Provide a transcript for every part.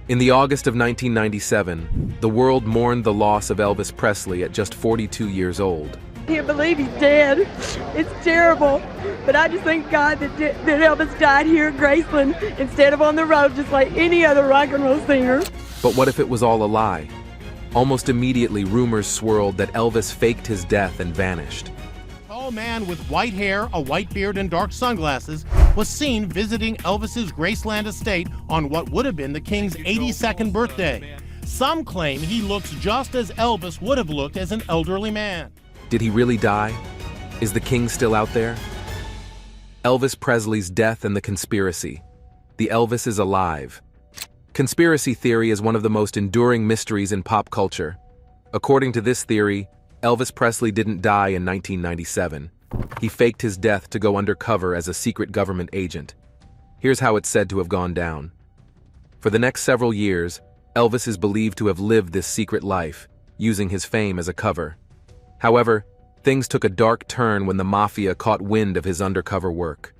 In the August of 1997, the world mourned the loss of Elvis Presley at just 42 years old. I can't believe he's dead. It's terrible. But I just thank God that Elvis died here at Graceland instead of on the road just like any other rock and roll singer. But what if it was all a lie? Almost immediately, rumors swirled that Elvis faked his death and vanished. A tall man with white hair, a white beard, and dark sunglasses was seen visiting Elvis's Graceland estate on what would have been the King's 82nd birthday. Some claim he looks just as Elvis would have looked as an elderly man. Did he really die? Is the King still out there? Elvis Presley's death and the conspiracy. The Elvis is alive. Conspiracy theory is one of the most enduring mysteries in pop culture. According to this theory, Elvis Presley didn't die in 1997. He faked his death to go undercover as a secret government agent. Here's how it's said to have gone down. For the next several years, Elvis is believed to have lived this secret life, using his fame as a cover. However, things took a dark turn when the mafia caught wind of his undercover work.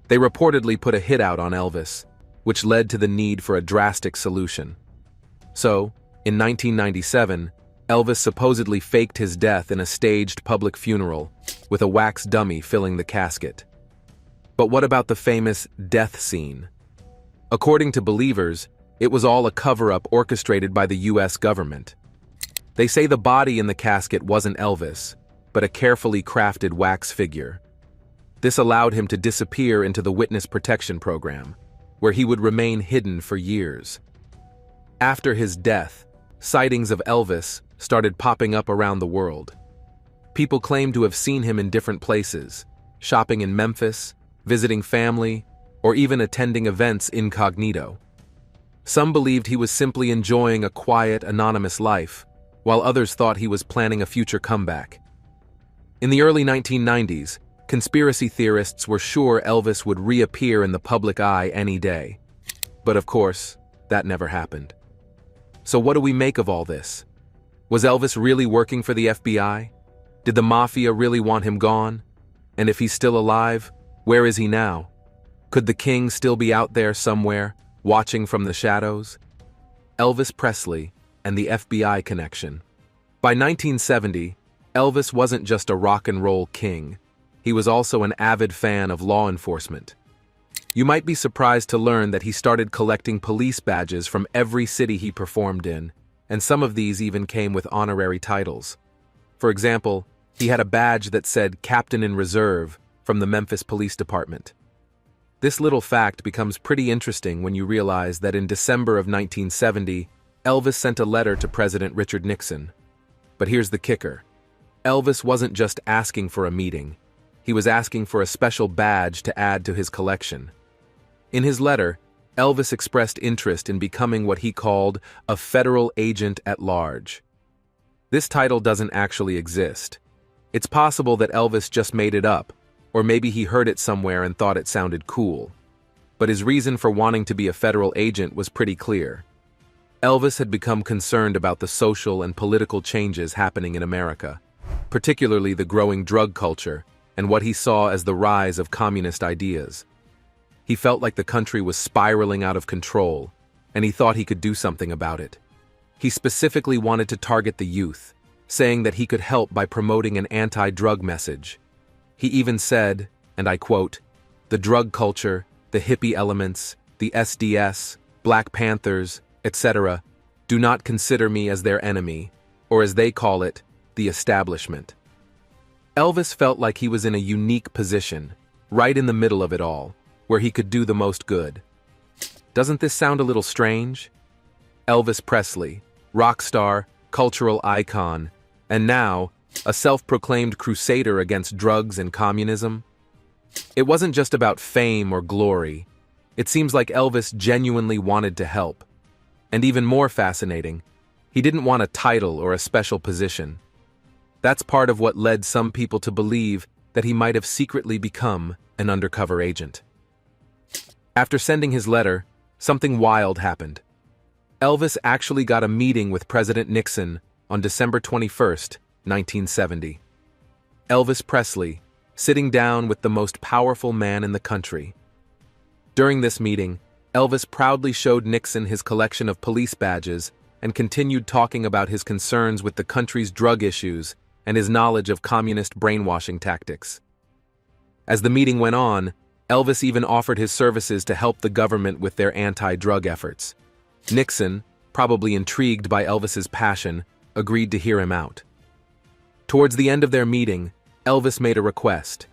They reportedly put a hit out on Elvis, which led to the need for a drastic solution. So, in 1997, Elvis supposedly faked his death in a staged public funeral, with a wax dummy filling the casket. But what about the famous death scene? According to believers, it was all a cover-up orchestrated by the US government. They say the body in the casket wasn't Elvis, but a carefully crafted wax figure. This allowed him to disappear into the witness protection program, where he would remain hidden for years. After his death, sightings of Elvis started popping up around the world. People claimed to have seen him in different places, shopping in Memphis, visiting family, or even attending events incognito. Some believed he was simply enjoying a quiet, anonymous life, while others thought he was planning a future comeback. In the early 1990s, conspiracy theorists were sure Elvis would reappear in the public eye any day. But of course, that never happened. So what do we make of all this? Was Elvis really working for the FBI? Did the mafia really want him gone? And if he's still alive, where is he now? Could the King still be out there somewhere, watching from the shadows? Elvis Presley and the FBI connection. By 1970, Elvis wasn't just a rock and roll king. He was also an avid fan of law enforcement. You might be surprised to learn that he started collecting police badges from every city he performed in, and some of these even came with honorary titles. For example, he had a badge that said Captain in Reserve from the Memphis Police Department. This little fact becomes pretty interesting when you realize that in December of 1970, Elvis sent a letter to President Richard Nixon. But here's the kicker. Elvis wasn't just asking for a meeting. He was asking for a special badge to add to his collection. In his letter, Elvis expressed interest in becoming what he called a federal agent at large. This title doesn't actually exist. It's possible that Elvis just made it up, or maybe he heard it somewhere and thought it sounded cool. But his reason for wanting to be a federal agent was pretty clear. Elvis had become concerned about the social and political changes happening in America, particularly the growing drug culture and what he saw as the rise of communist ideas. He felt like the country was spiraling out of control, and he thought he could do something about it. He specifically wanted to target the youth, saying that he could help by promoting an anti-drug message. He even said, and I quote, "The drug culture, the hippie elements, the SDS, Black Panthers, etc., do not consider me as their enemy, or as they call it, the establishment." Elvis felt like he was in a unique position, right in the middle of it all, where he could do the most good. Doesn't this sound a little strange? Elvis Presley, rock star, cultural icon, and now, a self-proclaimed crusader against drugs and communism? It wasn't just about fame or glory. It seems like Elvis genuinely wanted to help. And even more fascinating, he didn't want a title or a special position. That's part of what led some people to believe that he might have secretly become an undercover agent. After sending his letter, something wild happened. Elvis actually got a meeting with President Nixon on December 21st, 1970. Elvis Presley, sitting down with the most powerful man in the country. During this meeting, Elvis proudly showed Nixon his collection of police badges and continued talking about his concerns with the country's drug issues and his knowledge of communist brainwashing tactics. As the meeting went on, Elvis even offered his services to help the government with their anti-drug efforts. Nixon, probably intrigued by Elvis's passion, agreed to hear him out. Towards the end of their meeting, Elvis made a request.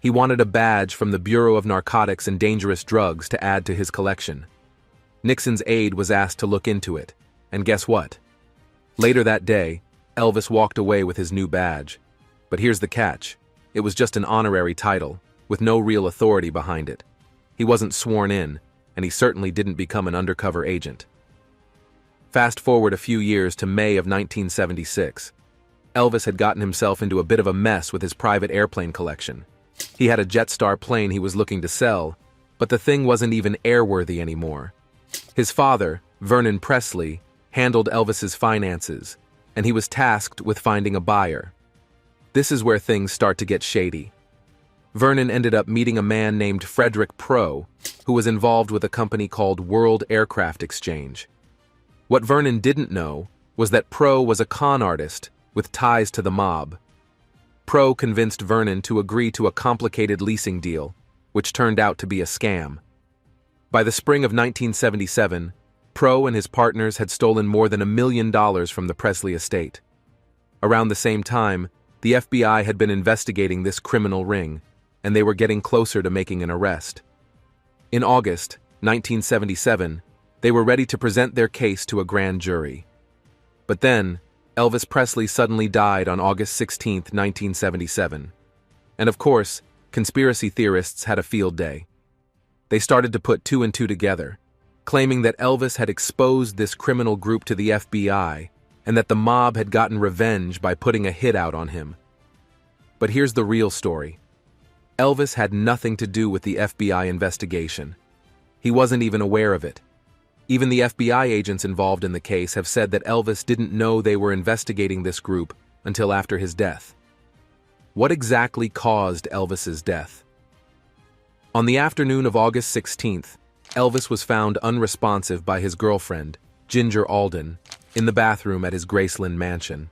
He wanted a badge from the Bureau of Narcotics and Dangerous Drugs to add to his collection. Nixon's aide was asked to look into it, and guess what? Later that day, Elvis walked away with his new badge. But here's the catch. It was just an honorary title, with no real authority behind it. He wasn't sworn in, and he certainly didn't become an undercover agent. Fast forward a few years to May of 1976. Elvis had gotten himself into a bit of a mess with his private airplane collection. He had a Jetstar plane he was looking to sell, but the thing wasn't even airworthy anymore. His father, Vernon Presley, handled Elvis's finances, and he was tasked with finding a buyer. This is where things start to get shady. Vernon ended up meeting a man named Frederick Pro, who was involved with a company called World Aircraft Exchange. What Vernon didn't know was that Pro was a con artist with ties to the mob. Pro convinced Vernon to agree to a complicated leasing deal, which turned out to be a scam. By the spring of 1977, Pro and his partners had stolen more than $1 million from the Presley estate. Around the same time, the FBI had been investigating this criminal ring, and they were getting closer to making an arrest. In August 1977, they were ready to present their case to a grand jury. But then, Elvis Presley suddenly died on August 16, 1977. And of course, conspiracy theorists had a field day. They started to put two and two together, claiming that Elvis had exposed this criminal group to the FBI and that the mob had gotten revenge by putting a hit out on him. But here's the real story. Elvis had nothing to do with the FBI investigation. He wasn't even aware of it. Even the FBI agents involved in the case have said that Elvis didn't know they were investigating this group until after his death. What exactly caused Elvis's death? On the afternoon of August 16th, Elvis was found unresponsive by his girlfriend, Ginger Alden, in the bathroom at his Graceland mansion.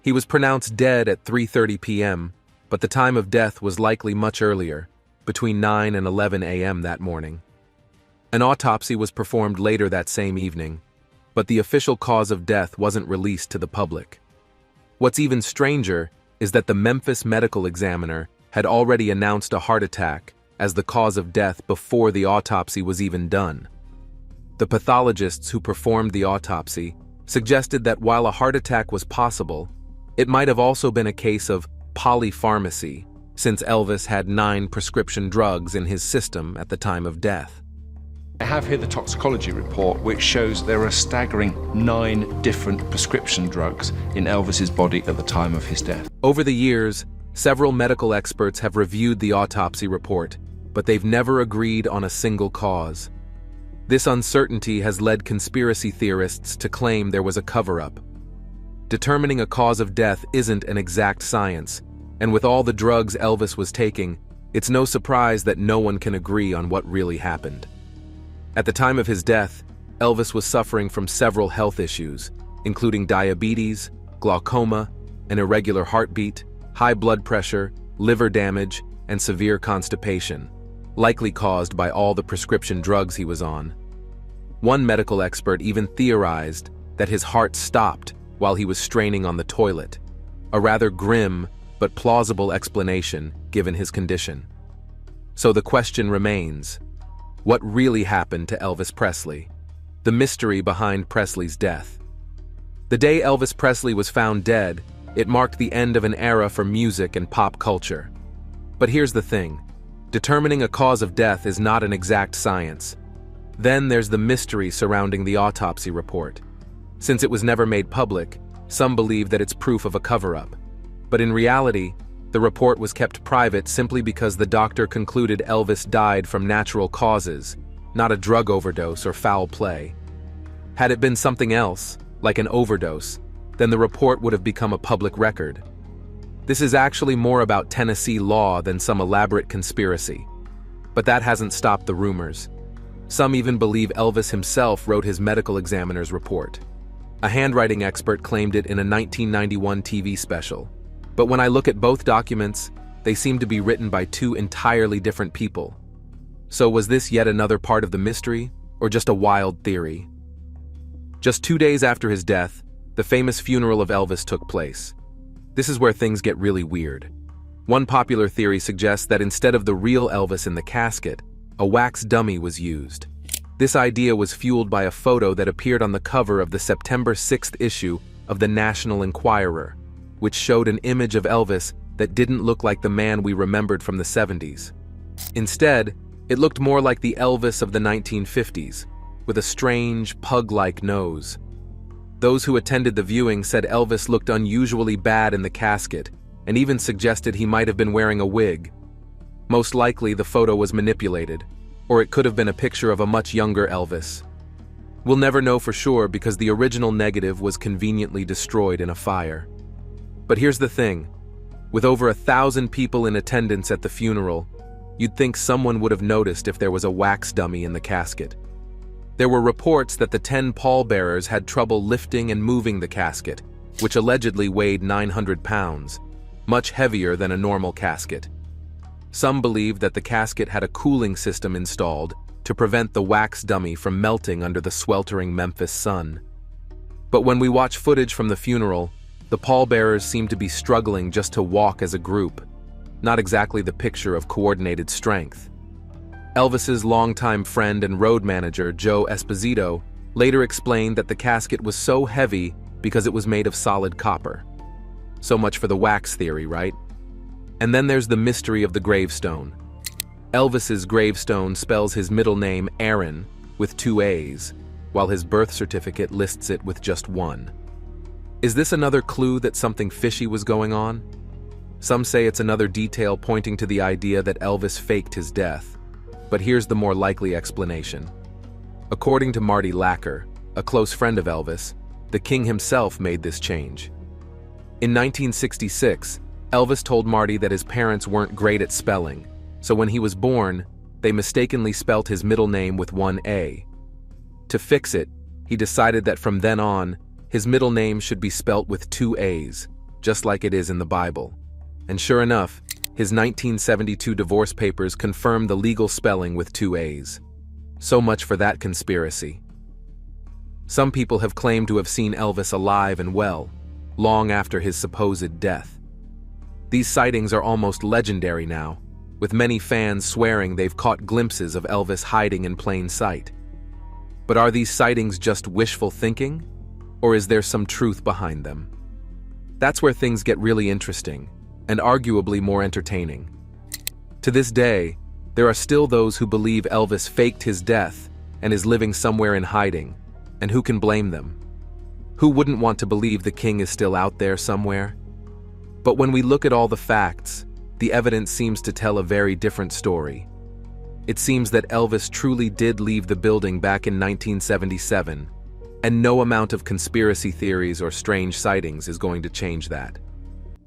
He was pronounced dead at 3:30 p.m., but the time of death was likely much earlier, between 9 and 11 a.m. that morning. An autopsy was performed later that same evening, but the official cause of death wasn't released to the public. What's even stranger is that the Memphis medical examiner had already announced a heart attack as the cause of death before the autopsy was even done. The pathologists who performed the autopsy suggested that while a heart attack was possible, it might have also been a case of polypharmacy, since Elvis had 9 prescription drugs in his system at the time of death. I have here the toxicology report, which shows there are a staggering 9 different prescription drugs in Elvis's body at the time of his death. Over the years, several medical experts have reviewed the autopsy report, but they've never agreed on a single cause. This uncertainty has led conspiracy theorists to claim there was a cover-up. Determining a cause of death isn't an exact science, and with all the drugs Elvis was taking, it's no surprise that no one can agree on what really happened. At the time of his death, Elvis was suffering from several health issues, including diabetes, glaucoma, an irregular heartbeat, high blood pressure, liver damage, and severe constipation, likely caused by all the prescription drugs he was on. One medical expert even theorized that his heart stopped while he was straining on the toilet, a rather grim but plausible explanation given his condition. So the question remains, what really happened to Elvis Presley? The mystery behind Presley's death. The day Elvis Presley was found dead, it marked the end of an era for music and pop culture. But here's the thing. Determining a cause of death is not an exact science. Then there's the mystery surrounding the autopsy report. Since it was never made public, some believe that it's proof of a cover-up. But in reality, the report was kept private simply because the doctor concluded Elvis died from natural causes, not a drug overdose or foul play. Had it been something else, like an overdose, then the report would have become a public record. This is actually more about Tennessee law than some elaborate conspiracy. But that hasn't stopped the rumors. Some even believe Elvis himself wrote his medical examiner's report. A handwriting expert claimed it in a 1991 TV special. But when I look at both documents, they seem to be written by two entirely different people. So was this yet another part of the mystery, or just a wild theory? Just 2 days after his death, the famous funeral of Elvis took place. This is where things get really weird. One popular theory suggests that instead of the real Elvis in the casket, a wax dummy was used. This idea was fueled by a photo that appeared on the cover of the September 6th issue of the National Enquirer, which showed an image of Elvis that didn't look like the man we remembered from the 70s. Instead, it looked more like the Elvis of the 1950s, with a strange, pug-like nose. Those who attended the viewing said Elvis looked unusually bad in the casket, and even suggested he might have been wearing a wig. Most likely, the photo was manipulated, or it could have been a picture of a much younger Elvis. We'll never know for sure because the original negative was conveniently destroyed in a fire. But here's the thing. With over 1,000 people in attendance at the funeral, you'd think someone would have noticed if there was a wax dummy in the casket. There were reports that the 10 pallbearers had trouble lifting and moving the casket, which allegedly weighed 900 pounds, much heavier than a normal casket. Some believed that the casket had a cooling system installed to prevent the wax dummy from melting under the sweltering Memphis sun. But when we watch footage from the funeral, the pallbearers seem to be struggling just to walk as a group, not exactly the picture of coordinated strength. Elvis's longtime friend and road manager, Joe Esposito, later explained that the casket was so heavy because it was made of solid copper. So much for the wax theory, right? And then there's the mystery of the gravestone. Elvis's gravestone spells his middle name Aaron with 2 A's, while his birth certificate lists it with just 1. Is this another clue that something fishy was going on? Some say it's another detail pointing to the idea that Elvis faked his death. But here's the more likely explanation. According to Marty Lacker, a close friend of Elvis, the king himself made this change. In 1966, Elvis told Marty that his parents weren't great at spelling, so when he was born, they mistakenly spelt his middle name with 1 A. To fix it, he decided that from then on, his middle name should be spelt with 2 A's, just like it is in the Bible. And sure enough, his 1972 divorce papers confirmed the legal spelling with 2 A's. So much for that conspiracy. Some people have claimed to have seen Elvis alive and well, long after his supposed death. These sightings are almost legendary now, with many fans swearing they've caught glimpses of Elvis hiding in plain sight. But are these sightings just wishful thinking, or is there some truth behind them? That's where things get really interesting, and arguably more entertaining. To this day, there are still those who believe Elvis faked his death and is living somewhere in hiding, and who can blame them? Who wouldn't want to believe the king is still out there somewhere? But when we look at all the facts, the evidence seems to tell a very different story. It seems that Elvis truly did leave the building back in 1977, and no amount of conspiracy theories or strange sightings is going to change that.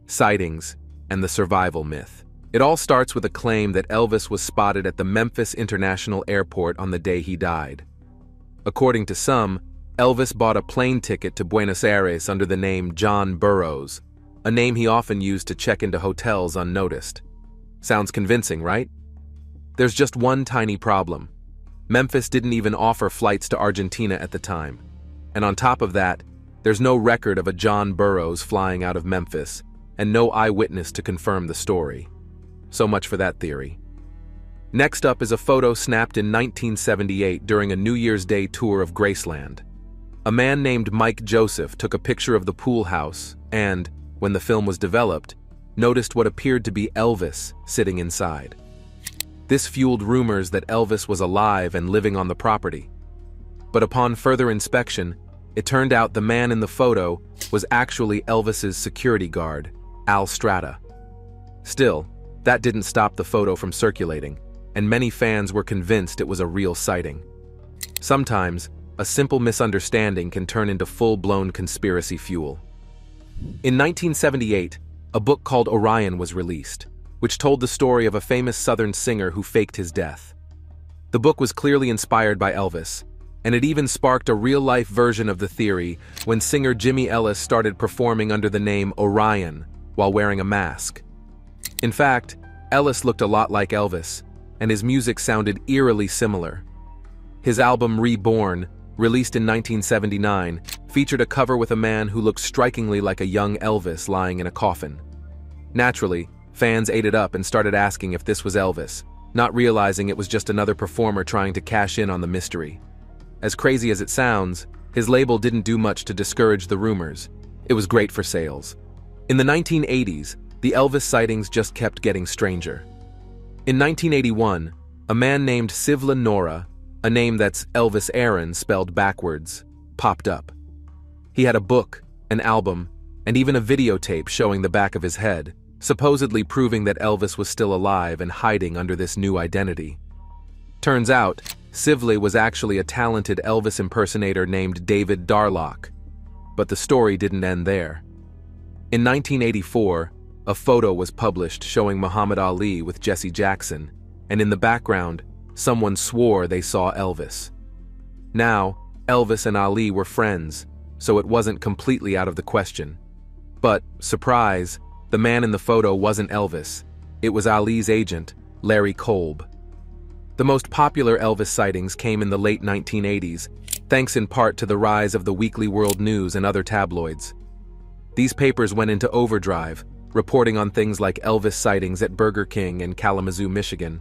Sightings and the survival myth. It all starts with a claim that Elvis was spotted at the Memphis International Airport on the day he died. According to some, Elvis bought a plane ticket to Buenos Aires under the name John Burroughs, a name he often used to check into hotels unnoticed. Sounds convincing, right? There's just one tiny problem. Memphis didn't even offer flights to Argentina at the time. And on top of that, there's no record of a John Burroughs flying out of Memphis, and no eyewitness to confirm the story. So much for that theory. Next up is a photo snapped in 1978 during a New Year's Day tour of Graceland. A man named Mike Joseph took a picture of the pool house and, when the film was developed, noticed what appeared to be Elvis sitting inside. This fueled rumors that Elvis was alive and living on the property. But upon further inspection, it turned out the man in the photo was actually Elvis's security guard, Al Strata. Still, that didn't stop the photo from circulating, and many fans were convinced it was a real sighting. Sometimes, a simple misunderstanding can turn into full-blown conspiracy fuel. In 1978, a book called Orion was released, which told the story of a famous Southern singer who faked his death. The book was clearly inspired by Elvis, and it even sparked a real-life version of the theory when singer Jimmy Ellis started performing under the name Orion while wearing a mask. In fact, Ellis looked a lot like Elvis, and his music sounded eerily similar. His album Reborn, released in 1979, featured a cover with a man who looked strikingly like a young Elvis lying in a coffin. Naturally, fans ate it up and started asking if this was Elvis, not realizing it was just another performer trying to cash in on the mystery. As crazy as it sounds, his label didn't do much to discourage the rumors. It was great for sales. In the 1980s, the Elvis sightings just kept getting stranger. In 1981, a man named Sivla Nora, a name that's Elvis Aaron spelled backwards, popped up. He had a book, an album, and even a videotape showing the back of his head, supposedly proving that Elvis was still alive and hiding under this new identity. Turns out, Sivla was actually a talented Elvis impersonator named David Darlock. But the story didn't end there. In 1984, a photo was published showing Muhammad Ali with Jesse Jackson, and in the background, someone swore they saw Elvis. Now, Elvis and Ali were friends, so it wasn't completely out of the question. But, surprise, the man in the photo wasn't Elvis. It was Ali's agent, Larry Kolb. The most popular Elvis sightings came in the late 1980s, thanks in part to the rise of the Weekly World News and other tabloids. These papers went into overdrive, reporting on things like Elvis sightings at Burger King in Kalamazoo, Michigan.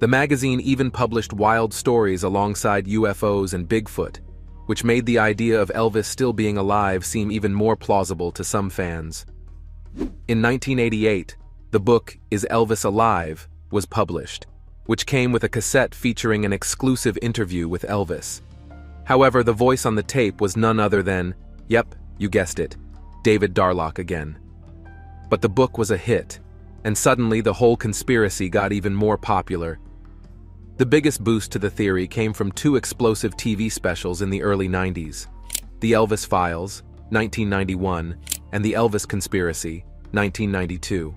The magazine even published wild stories alongside UFOs and Bigfoot, which made the idea of Elvis still being alive seem even more plausible to some fans. In 1988, the book Is Elvis Alive? Was published, which came with a cassette featuring an exclusive interview with Elvis. However, the voice on the tape was none other than, yep, you guessed it, David Darlock again. But the book was a hit, and suddenly the whole conspiracy got even more popular. The biggest boost to the theory came from two explosive TV specials in the early 90s, The Elvis Files, 1991, and The Elvis Conspiracy, 1992.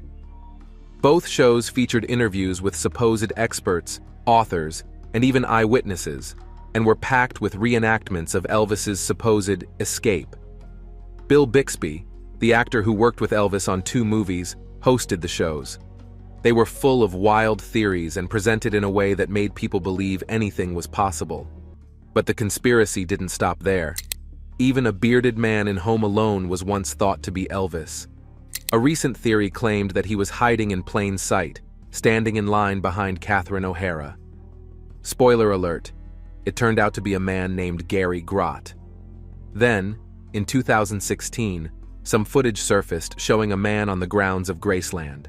Both shows featured interviews with supposed experts, authors, and even eyewitnesses, and were packed with reenactments of Elvis's supposed escape. Bill Bixby, the actor who worked with Elvis on 2 movies, hosted the shows. They were full of wild theories and presented in a way that made people believe anything was possible. But the conspiracy didn't stop there. Even a bearded man in Home Alone was once thought to be Elvis. A recent theory claimed that he was hiding in plain sight, standing in line behind Catherine O'Hara. Spoiler alert, it turned out to be a man named Gary Grott. Then, in 2016, some footage surfaced showing a man on the grounds of Graceland.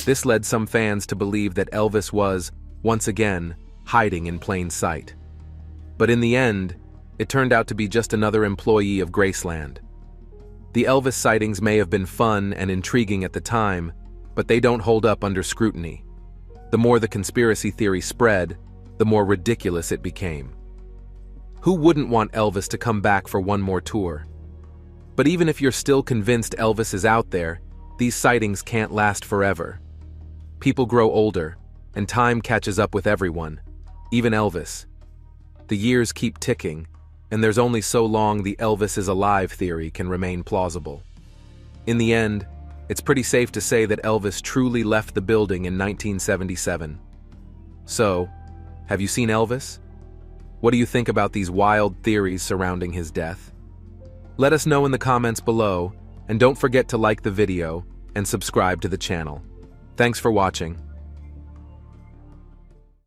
This led some fans to believe that Elvis was, once again, hiding in plain sight. But in the end, it turned out to be just another employee of Graceland. The Elvis sightings may have been fun and intriguing at the time, but they don't hold up under scrutiny. The more the conspiracy theory spread, the more ridiculous it became. Who wouldn't want Elvis to come back for one more tour? But even if you're still convinced Elvis is out there, these sightings can't last forever. People grow older, and time catches up with everyone, even Elvis. The years keep ticking, and there's only so long the Elvis is alive theory can remain plausible. In the end, it's pretty safe to say that Elvis truly left the building in 1977. So, have you seen Elvis? What do you think about these wild theories surrounding his death? Let us know in the comments below, and don't forget to like the video and subscribe to the channel. Thanks for watching.